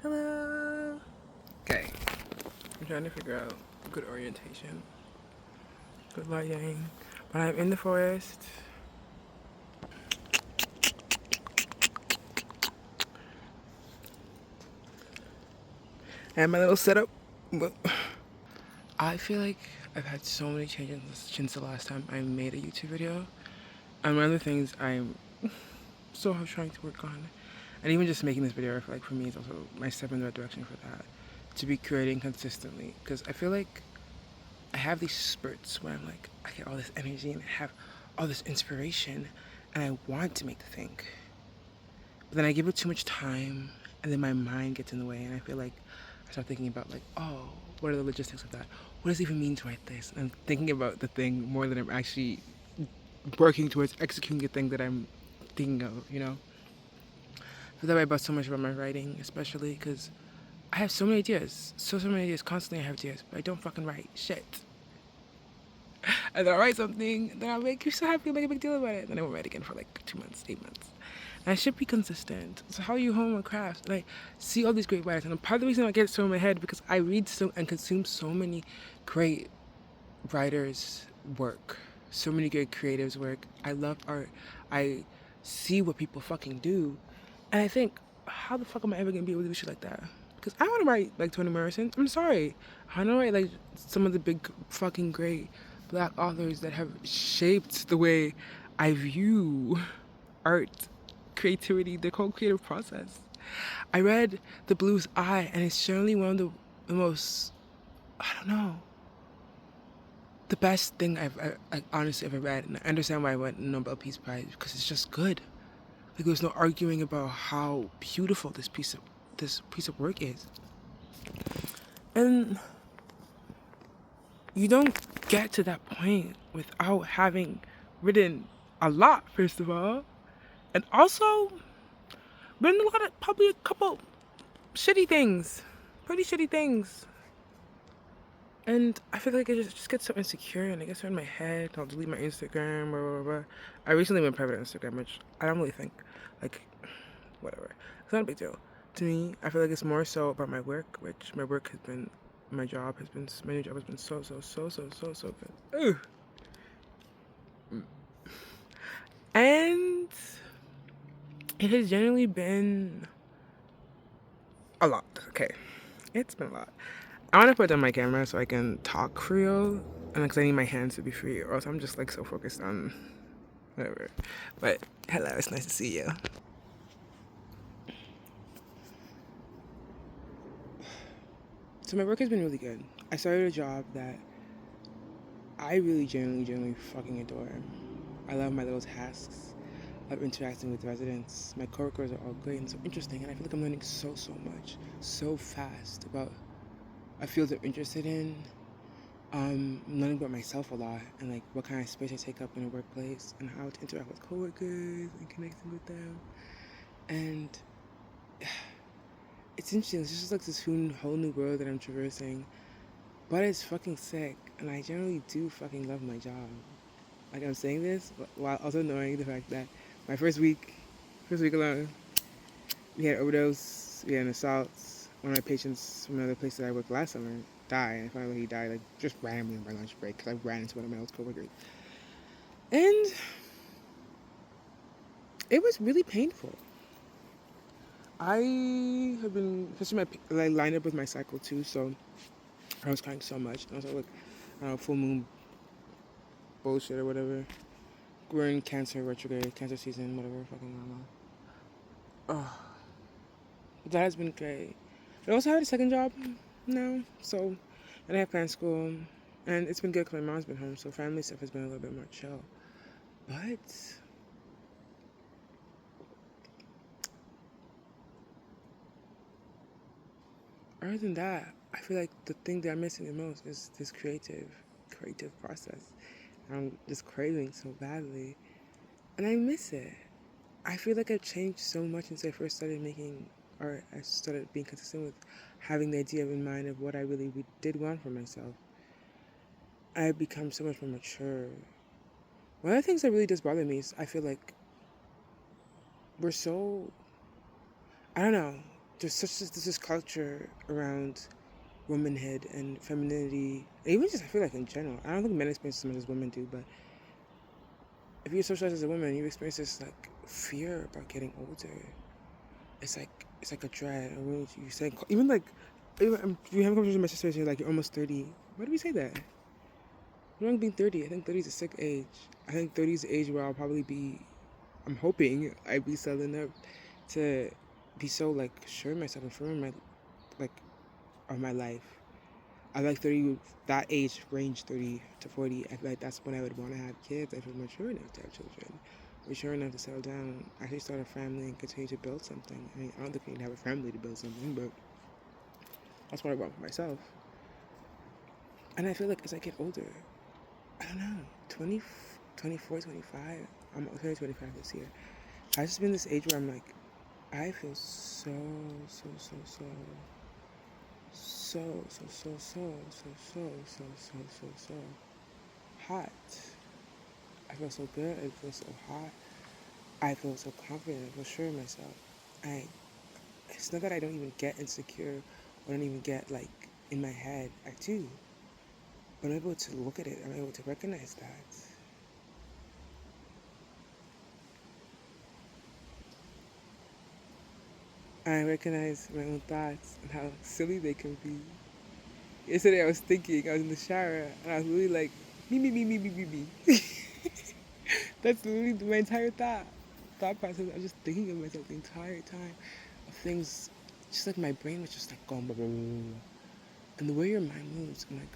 Hello. Okay. I'm trying to figure out good orientation, good lighting. But I'm in the forest. And my little setup. But I feel like I've had so many changes since the last time I made a YouTube video. And one of the things I'm so trying to work on, and even just making this video, I feel like for me is also my step in the right direction for that. To be creating consistently. Because I feel like I have these spurts where I'm like, I get all this energy and I have all this inspiration and I want to make the thing. But then I give it too much time and then my mind gets in the way and I feel like I start thinking about like, oh, what are the logistics of that? What does it even mean to write this? And I'm thinking about the thing more than I'm actually working towards executing the thing that I'm thinking of, you know? I feel that way about so much about my writing, especially because I have so many ideas. So many ideas. Constantly I have ideas, but I don't fucking write shit. And then I'll write something, then I'll make you so happy, make a big deal about it. Then I won't write again for like 2 months, 8 months. And I should be consistent. So how are you home with crafts? And I see all these great writers. And part of the reason I get so in my head because I read so and consume so many great writers' work. So many great creatives' work. I love art. I see what people fucking do. And I think, how the fuck am I ever gonna be able to do shit like that? Because I want to write like Toni Morrison. I'm sorry. I want to write like some of the big fucking great black authors that have shaped the way I view art, creativity, the whole creative process. I read The Blues Eye, and it's generally one of the most, I don't know, the best thing I've honestly ever read. And I understand why I won the Nobel Peace Prize because it's just good. Like there was no arguing about how beautiful this piece of work is. And you don't get to that point without having written a lot, first of all, and also written a lot of probably a couple shitty things, pretty shitty things. And I feel like I just get so insecure and I get so in my head. I'll delete my Instagram, blah, blah, blah. I recently went private on Instagram, which I don't really think, like, whatever. It's not a big deal. To me, I feel like it's more so about my work, which my work has been, my job has been, my new job has been so good. Ugh. And it has generally been a lot. Okay. It's been a lot. I want to put down my camera so I can talk for real. And because I need my hands to be free, or else I'm just like so focused on whatever. But hello, it's nice to see you. So my work has been really good. I started a job that I really genuinely fucking adore. I love my little tasks. I love interacting with residents. My coworkers are all great and so interesting, and I feel like I'm learning so much, so fast about a field I'm interested in. Learning about myself a lot and like what kind of space I take up in a workplace and how to interact with coworkers and connecting with them. And it's interesting. It's just like this whole new world that I'm traversing. But it's fucking sick, and I generally do fucking love my job. Like I'm saying this while also knowing the fact that my first week alone, we had overdose, we had an assault. One of my patients from another place that I worked last summer died, and I found out he died like just randomly on my lunch break because I ran into one of my old coworkers, and it was really painful. I have been, especially my like lined up with my cycle too, so I was crying so much. And also like, I don't know, full moon bullshit or whatever. We're in Cancer retrograde, Cancer season, whatever, fucking normal. Oh, but that has been great. I also had a second job now, so, and I have planned school, and it's been good because my mom's been home, so family stuff has been a little bit more chill. But other than that, I feel like the thing that I'm missing the most is this creative process. I'm just craving so badly, and I miss it. I feel like I've changed so much since I first started making art. I started being consistent with having the idea in mind of what I really did want for myself. I've become so much more mature. One of the things that really does bother me is I feel like we're so, I don't know. there's this culture around womanhood and femininity, and even just I feel like in general. I don't think men experience as much as women do, but if you're socialized as a woman, you experience this like fear about getting older. It's like a dread. Or when you say even like even, you have a conversation with my sister and you're like you're almost 30. Why do we say that? You're not being 30. I think 30 is a sick age. I think 30 is the age where I'll probably be. I'm hoping I'd be selling up to be so like sure of myself and firm in my like of my life. I like 30, that age range, 30 to 40. I feel like that's when I would want to have kids. I feel mature enough to have children, mature enough to settle down, actually start a family and continue to build something. I mean, I don't think you need to have a family to build something, but that's what I want for myself. And I feel like as I get older, I don't know, 20, 24, 25, I'm turning 25 this year. I've just been this age where I'm like, I feel so hot. I feel so good. I feel so hot. I feel so confident. I feel sure of myself. It's not that I don't even get insecure or don't even get like in my head. I do. But I'm able to look at it. I'm able to recognize that. I recognize my own thoughts and how silly they can be. Yesterday I was thinking, I was in the shower, and I was really like, me. That's literally my entire thought process. I was just thinking of myself the entire time of things, just like my brain was just like going blah, blah, blah, blah. And the way your mind moves, I'm like,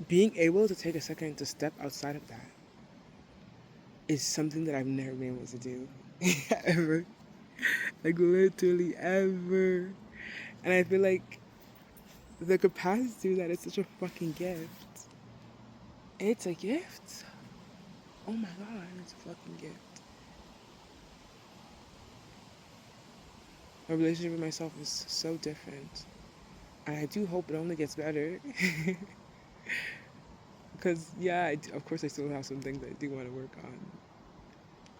being able to take a second to step outside of that is something that I've never been able to do. Ever. Like literally ever. And I feel like the capacity to do that is such a fucking gift. It's a gift. Oh my god, it's a fucking gift. My relationship with myself is so different. And I do hope it only gets better. Because, yeah, of course I still have some things I do want to work on.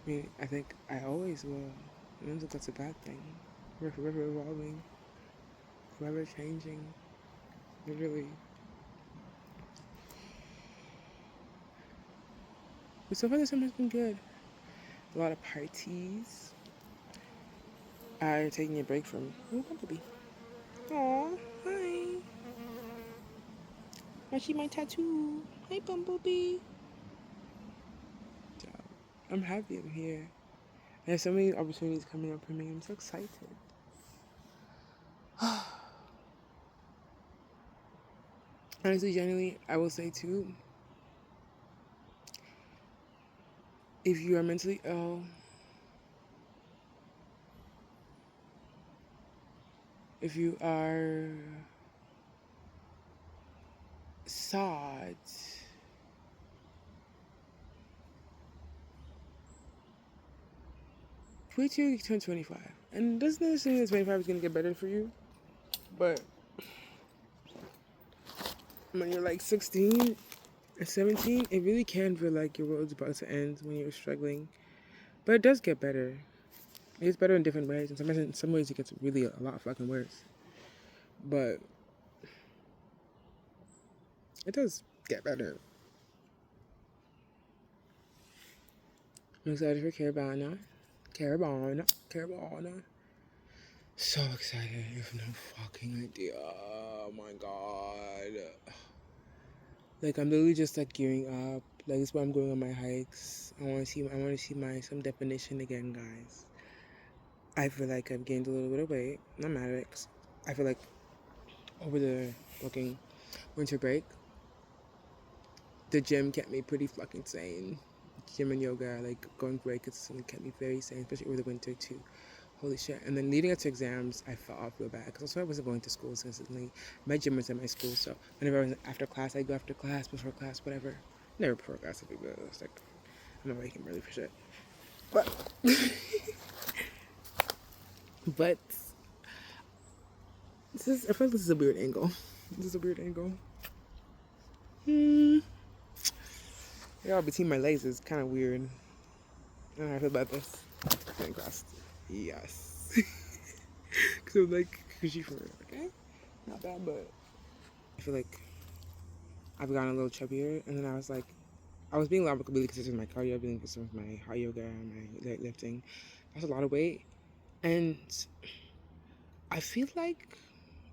I mean, I think I always will. I don't think that's a bad thing. We're forever evolving, forever changing. Literally. But so far this summer's been good. A lot of parties. I'm taking a break from Bumblebee. Aw, hi. Watching my tattoo. Hi, Bumblebee. So, I'm happy I'm here. There's so many opportunities coming up for me. I'm so excited. Honestly, genuinely, I will say too, if you are mentally ill, if you are sad, wait till you turn 25. And doesn't necessarily mean that 25 is going to get better for you, but when you're like 16 or 17, it really can feel like your world's about to end when you're struggling. But it does get better. It gets better in different ways, and sometimes in some ways it gets really a lot fucking worse. But it does get better. I'm excited for Caravana. So excited. You have no fucking idea. Oh my god. Like I'm literally just like gearing up. Like this is why I'm going on my hikes. I want to see my some definition again, guys. I feel like I've gained a little bit of weight. I'm mad at it. 'Cause I feel like over the fucking winter break, the gym kept me pretty fucking sane. Gym and yoga, like going break, consistently kept me very sane, especially over the winter too. Holy shit. And then leading up to exams, I felt off real bad because also I wasn't going to school consistently. My gym was at my school, so whenever I was after class, I'd go after class, before class, whatever. Never before class, I was like, I'm not waking early for shit. But, but, I feel like this is a weird angle. This is a weird angle. Yeah, between my legs is kind of weird. I don't know how I feel about this. Getting crossed. Yes. Because I'm like, cushy for it. Okay? Not bad, but I feel like I've gotten a little chubbier. And then I was like, I was being really consistent with my cardio, being consistent with my hot yoga and my light lifting. That's a lot of weight. And I feel like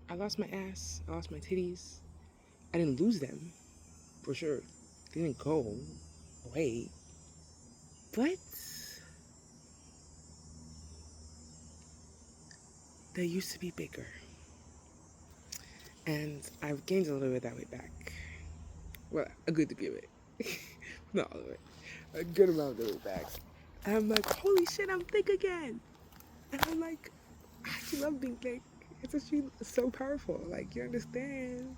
I lost my ass, I lost my titties. I didn't lose them, for sure. They didn't go away. But they used to be bigger. And I've gained a little bit of that weight back. Well, a good degree of it. Not all of it. A good amount of the weight back. And I'm like, holy shit, I'm thick again. And I'm like, I actually love being thick. It's actually so powerful. Like, you understand?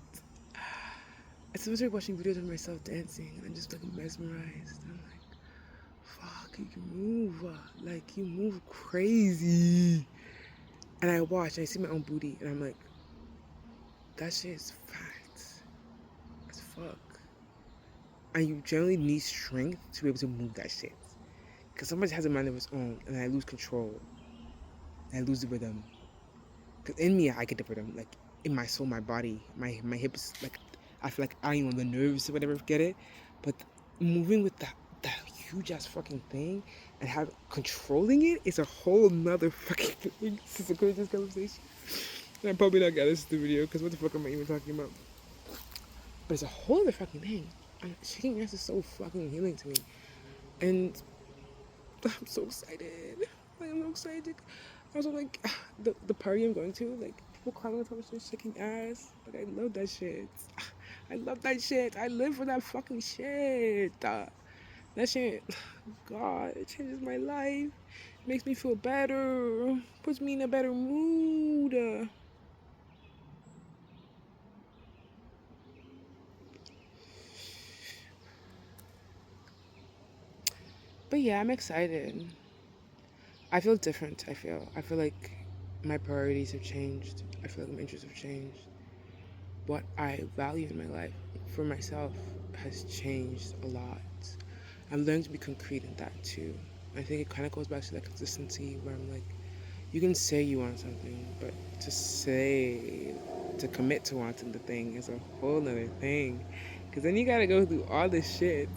I started watching videos of myself dancing, and I'm just like mesmerized. I'm like, fuck, you can move. Like, you move crazy. And I watch, and I see my own booty, and I'm like, that shit is fat as fuck. And you generally need strength to be able to move that shit. Because somebody has a mind of its own, and I lose control. And I lose the rhythm. Because in me, I get the rhythm. Like, in my soul, my body, my hips, like, I feel like I don't even know the nerves or whatever get it. But moving with that huge ass fucking thing and have controlling it is a whole nother fucking thing. This is a crazy conversation. And I'm probably not gonna listen to the video because what the fuck am I even talking about? But it's a whole other fucking thing. And shaking ass is so fucking healing to me. And I'm so excited. Like, I'm so excited. Also, like, the party I'm going to, like, people climbing on top of shit, shaking ass. Like, I love that shit. I love that shit. I live for that fucking shit. That shit, God, it changes my life. It makes me feel better. Puts me in a better mood. But yeah, I'm excited. I feel different, I feel like my priorities have changed. I feel like my interests have changed. What I value in my life for myself has changed a lot. I'm learning to be concrete in that too. I think it kind of goes back to that consistency where I'm like, you can say you want something, but to commit to wanting the thing is a whole other thing. Because then you gotta go through all this shit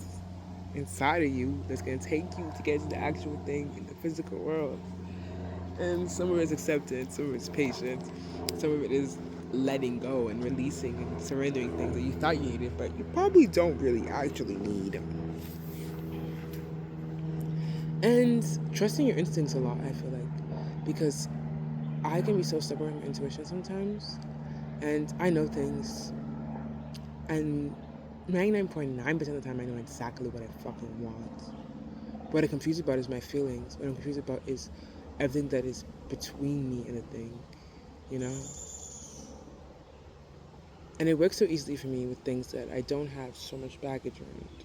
inside of you that's gonna take you to get to the actual thing in the physical world. And some of it is acceptance, some of it is patience, some of it is letting go and releasing and surrendering things that you thought you needed, but you probably don't really actually need. And trusting your instincts a lot, I feel like, because I can be so stubborn with my intuition sometimes, and I know things, and 99.9% of the time I know exactly what I fucking want. What I'm confused about is my feelings. What I'm confused about is everything that is between me and the thing, you know? And it works so easily for me with things that I don't have so much baggage around.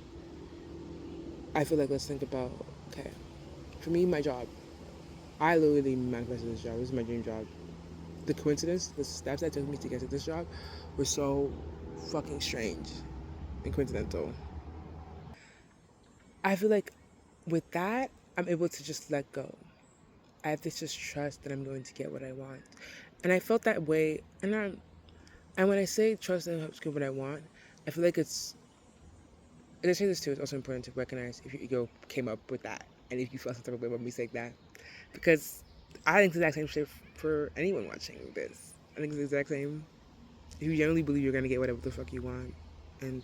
I feel like, let's think about, okay, for me, my job. I literally manifested this job. This is my dream job. The coincidence, the steps that took me to get to this job were so fucking strange and coincidental. I feel like with that, I'm able to just let go. I have to just trust that I'm going to get what I want. And I felt that way. And when I say trust that I helps get what I want, I feel like and I say this too, it's also important to recognize if your ego came up with that and if you feel some type of way about me saying that. Because I think it's the exact same shit for anyone watching this. I think it's the exact same. If you genuinely believe you're gonna get whatever the fuck you want, and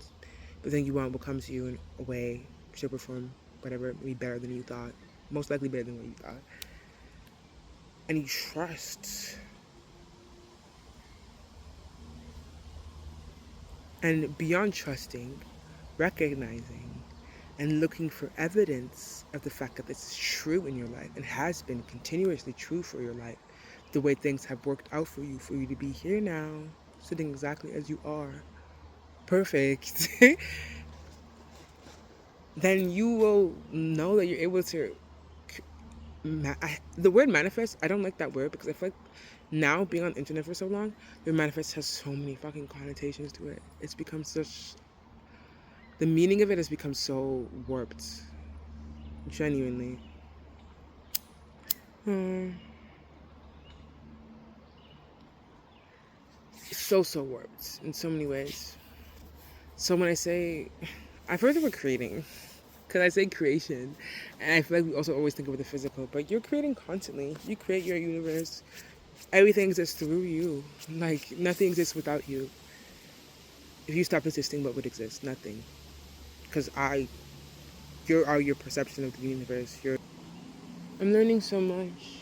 the thing you want will come to you in a way, shape, or form, whatever, maybe better than you thought, most likely better than what you thought, and you trust, and beyond trusting, recognizing and looking for evidence of the fact that this is true in your life and has been continuously true for your life, the way things have worked out for you to be here now, sitting exactly as you are, perfect, then you will know that you're able to. The word manifest, I don't like that word because I feel like now being on the internet for so long, the manifest has so many fucking connotations to it. It's become such. The meaning of it has become so warped. Genuinely. Hmm. So warped in so many ways. So when I say, I've heard the word creating, because I say creation, and I feel like we also always think of the physical, but you're creating constantly. You create your universe. Everything exists through you. Like nothing exists without you. If you stop existing, what would exist? Nothing. Because you are your perception of the universe. I'm learning so much,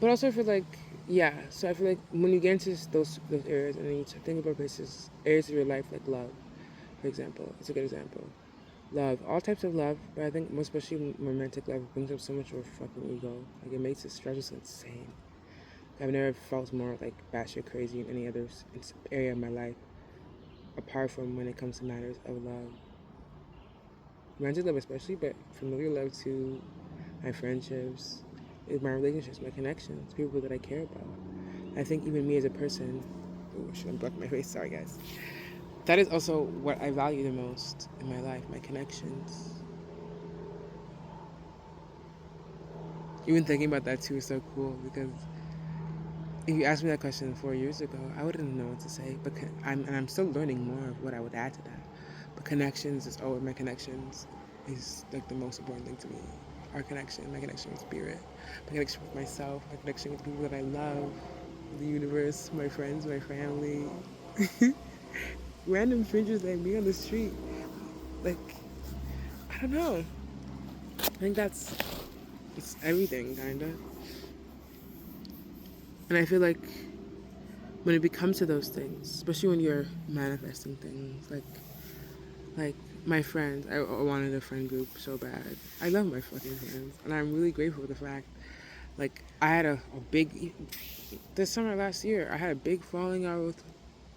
but also I feel like, yeah. So I feel like when you get into those areas, and then you think about places, areas of your life like love, for example, it's a good example. Love, all types of love, but I think most especially romantic love brings up so much of a fucking ego. Like it makes it stretch us insane. I've never felt more like batshit crazy in any other area of my life, apart from when it comes to matters of love. Romantic love especially, but familiar love too, my friendships, my relationships, my connections, people that I care about. I think even me as a person, oh, I should unblock my face, sorry guys. That is also what I value the most in my life, my connections. Even thinking about that too is so cool because if you asked me that question 4 years ago, I wouldn't know what to say. But I'm still learning more of what I would add to that. But connections is always my connections is like the most important thing to me. Our connection, my connection with spirit, my connection with myself, my connection with the people that I love, the universe, my friends, my family, random strangers that I meet on the street. Like I don't know. I think it's everything kinda. And I feel like when it becomes to those things, especially when you're manifesting things, like my friends, I wanted a friend group so bad. I love my fucking friends, and I'm really grateful for the fact. Like I had a big this summer last year, I had a big falling out with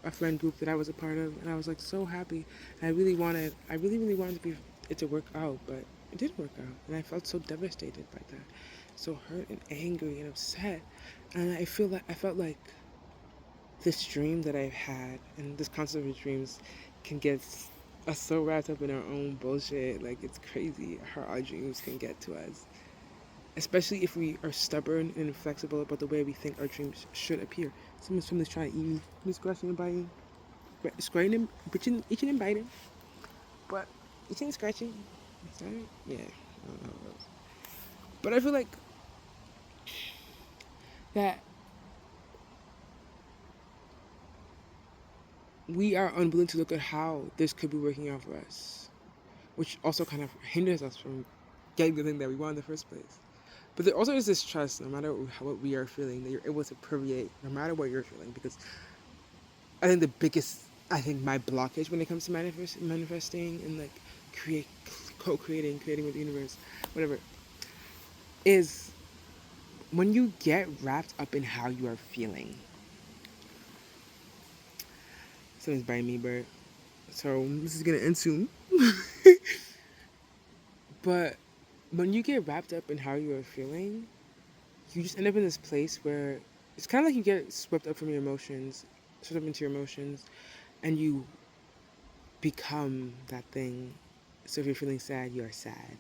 a friend group that I was a part of, and I was like so happy. I really wanted to be it to work out, but it didn't work out, and I felt so devastated by that, so hurt and angry and upset, and I felt like this dream that I've had and this concept of dreams can get us so wrapped up in our own bullshit. Like it's crazy how our dreams can get to us, especially if we are stubborn and inflexible about the way we think our dreams should appear. Someone's trying to eat me. Someone's scratching and biting, scratching and itching and biting, but itching and scratching. Is that it? Yeah. I don't know how it goes. But I feel like that we are unwilling to look at how this could be working out for us, which also kind of hinders us from getting the thing that we want in the first place. But there also is this trust, no matter what we are feeling, that you're able to permeate, no matter what you're feeling. Because I think the biggest, I think my blockage when it comes to manifesting and like create, co-creating, creating with the universe, whatever, is when you get wrapped up in how you are feeling. Something's biting me, Bert. So this is gonna end soon. But when you get wrapped up in how you are feeling, you just end up in this place where it's kind of like you get swept up from your emotions, swept up into your emotions, and you become that thing. So if you're feeling sad, you are sad,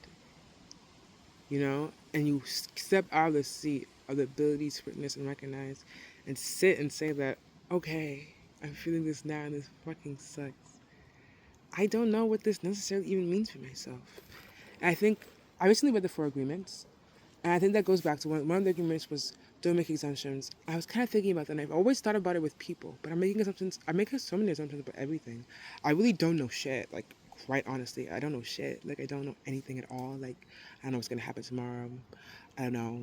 you know? And you step out of the seat of the ability to witness and recognize and sit and say that, okay, I'm feeling this now and this fucking sucks. I don't know what this necessarily even means for myself. And I think I recently read the Four Agreements. And I think that goes back to one of the agreements was don't make assumptions. I was kind of thinking about that, and I've always thought about it with people, but I'm making assumptions. I make so many assumptions about everything. I really don't know shit. Like, quite honestly, I don't know shit. Like, I don't know anything at all. Like, I don't know what's gonna happen tomorrow. I don't know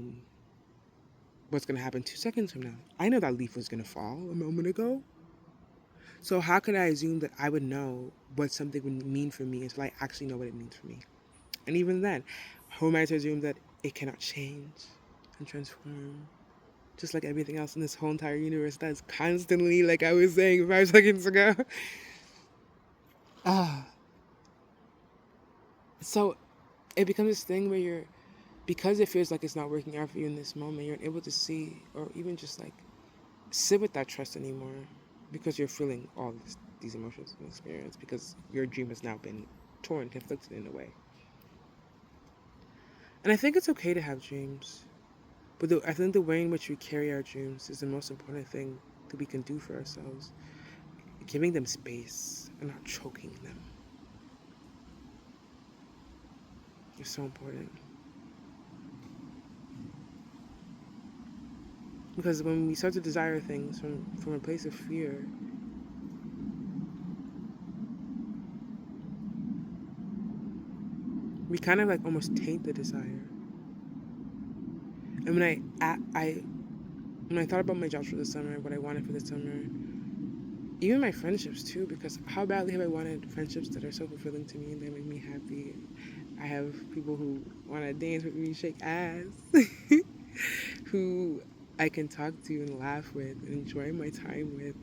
what's gonna happen 2 seconds from now. I know that leaf was gonna fall a moment ago. So how could I assume that I would know what something would mean for me until I actually know what it means for me? And even then, who am I to assume that it cannot change and transform? Just like everything else in this whole entire universe does constantly, like I was saying 5 seconds ago. Ah. So it becomes this thing where because it feels like it's not working out for you in this moment, you're able to see or even just like sit with that trust anymore because you're feeling all these emotions and experience because your dream has now been torn, conflicted in a way. And I think it's okay to have dreams. I think the way in which we carry our dreams is the most important thing that we can do for ourselves. Giving them space and not choking them is so important. Because when we start to desire things from a place of fear, we kind of like almost taint the desire. And when I thought about my jobs for the summer, what I wanted for the summer, even my friendships too, because how badly have I wanted friendships that are so fulfilling to me and that make me happy. I have people who want to dance with me, shake ass, who I can talk to and laugh with and enjoy my time with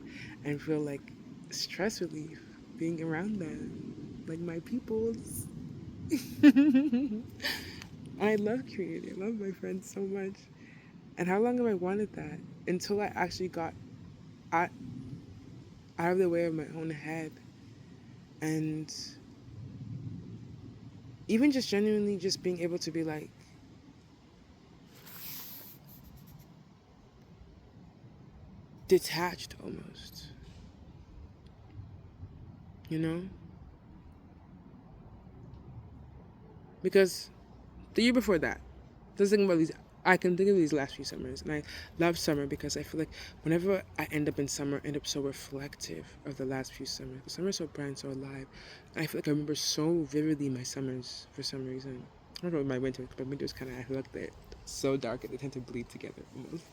and feel like stress relief being around them, like my peoples. I love community. I love my friends so much. And how long have I wanted that? Until I actually got out, out of the way of my own head. And even just genuinely just being able to be like, detached almost. You know? Because the year before that, just thinking about these, I can think of these last few summers, and I love summer because I feel like whenever I end up in summer, I end up so reflective of the last few summers. The summer is so bright and so alive. And I feel like I remember so vividly my summers for some reason. I don't know my winters, but winters kind of, I feel like they're so dark and they tend to bleed together almost.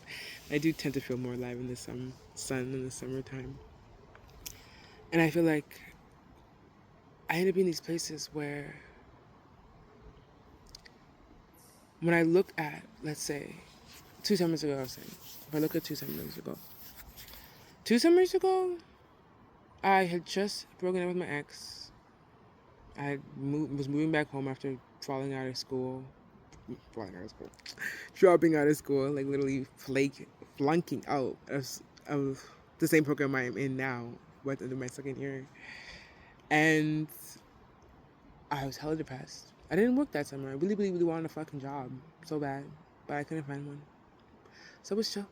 I do tend to feel more alive in the sun in the summertime. And I feel like I end up in these places where when I look at, let's say, 2 summers ago, I was saying, if I look at 2 summers ago, 2 summers ago, I had just broken up with my ex. Was moving back home after falling out of school, dropping out of school, like literally flunking out of the same program I am in now, went into my second year. And I was hella depressed. I didn't work that summer. I really, really, really wanted a fucking job so bad, but I couldn't find one. So it was chill.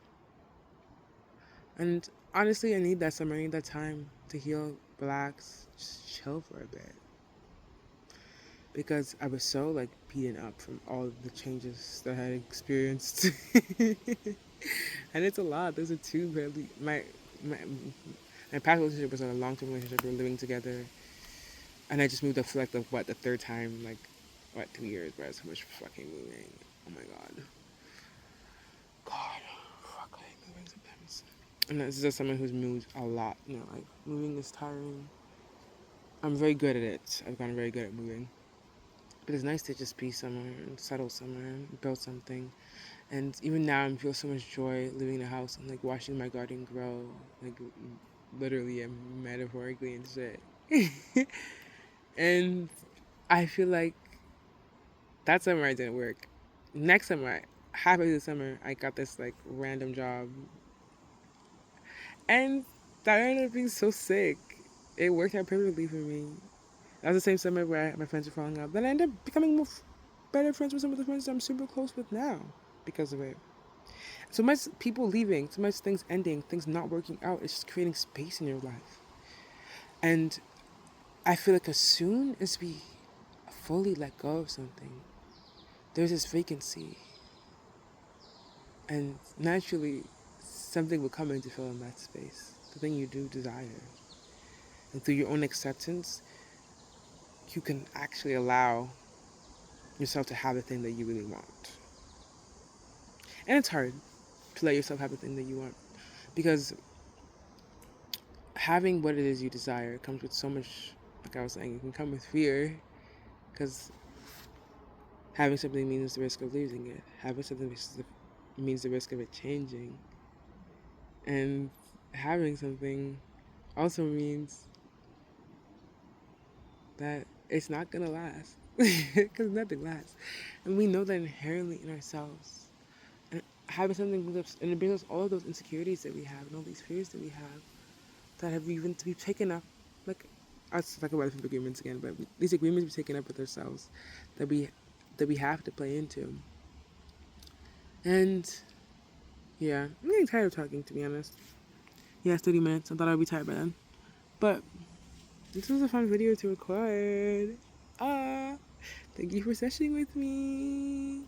And honestly, I need that summer. I need that time to heal, relax, just chill for a bit. Because I was so like beaten up from all of the changes that I had experienced. And it's a lot. Those are two really my my past relationship was a long-term relationship. We were living together, and I just moved up for like the third time, like 2 years, bro. So much fucking moving. Oh my god, fuck, I hate moving sometimes. And this is just someone who's moved a lot. You know, like moving is tiring. I'm very good at it. I've gotten very good at moving. But it's nice to just be somewhere and settle somewhere and build something. And even now, I feel so much joy living in a house and like watching my garden grow, like literally and metaphorically and shit. And I feel like that summer I didn't work. Next summer, halfway through the summer, I got this like random job, and that ended up being so sick. It worked out perfectly for me. That was the same summer where my friends were falling out. Then I ended up becoming better friends with some of the friends that I'm super close with now because of it. So much people leaving, so much things ending, things not working out. It's just creating space in your life. And I feel like as soon as we fully let go of something, there's this vacancy. And naturally, something will come in to fill in that space. The thing you do desire. And through your own acceptance, you can actually allow yourself to have the thing that you really want. And it's hard to let yourself have the thing that you want. Because having what it is you desire comes with so much, like I was saying, it can come with fear. Because having something means the risk of losing it. Having something means the risk of it changing. And having something also means that it's not gonna last. Because nothing lasts. And we know that inherently in ourselves. And having something brings us, and it brings us all of those insecurities that we have and all these fears that we have that have even to be taken up. Like, I'll talk about different agreements again, but these agreements we taken up with ourselves that we have to play into. And yeah, I'm getting tired of talking, to be honest. Yeah, it's 30 minutes. I thought I'd be tired by then. But this was a fun video to record. Ah, thank you for sessioning with me.